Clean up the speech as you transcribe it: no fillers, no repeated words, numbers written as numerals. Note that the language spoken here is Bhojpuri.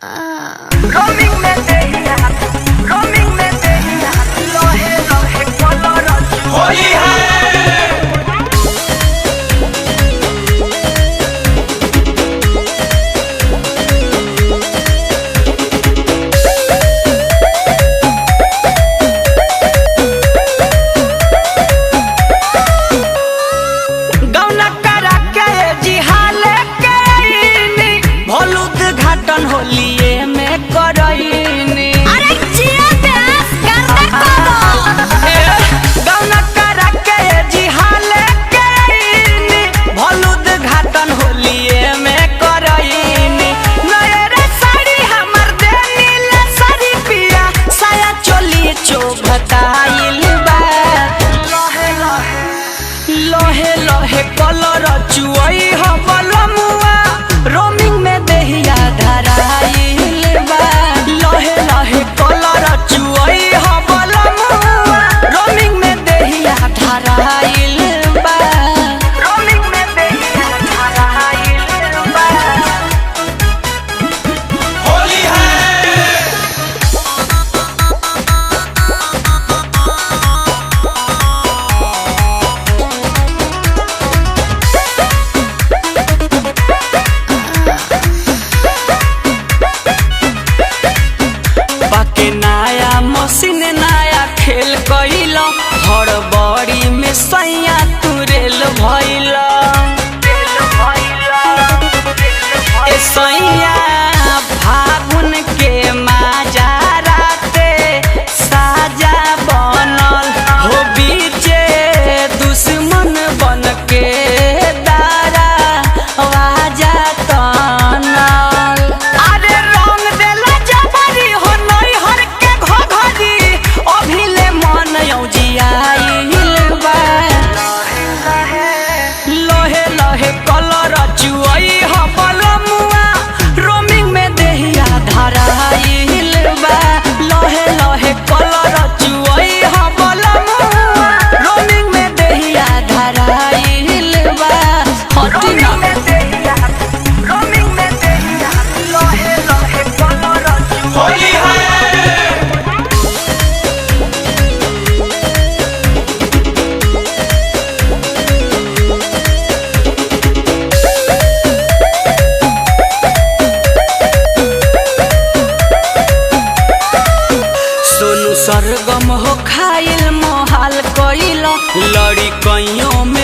रोमिंग में देहिया रोमिंग में देहिया लोहे लोहे कलर होली है। होलिए में करईनी अरे जिया प्यास कर दे गौना करा के जिहाले केनी भलुद घाटन होलिए में करईनी नयरे साड़ी हमर देनी ले साड़ी पिया साया चोली चोभताइल बा लोहे लोहे लोहे लोहे कलर चुई हो बलमुआ रोमिंग में देहिया धराइल बा लोहे लोहे कलर चुई हो बलमुआ रोमिंग में देहिया धराइल बा रोमिंग में देहिया धराइल बा। होली है बाके नया मशीन नया खेल कइलो हड़बड़ी में सैया तुरेल भइला ए सैया फागुन के माजा राते साजा बनल हो बीचे दुश्मन बन के दारा वाजा तनल अरे रंग देला जबरी हो नई हर के घघरी अभिले मन औजियाइल बा लोहे लोहे कलर चुई हो बलमुआ रोमिंग में देहिया धराइल बा लोहे लोहे कलर चुई हो बलमुआ रोमिंग में देहिया धराइल बा हटी ना रोमिंग में देहिया रोमिंग में देहिया लोहे लोहे कलर होली है सोनू सरगम हो खाइल मोहाल कइल लड़ी कइयों में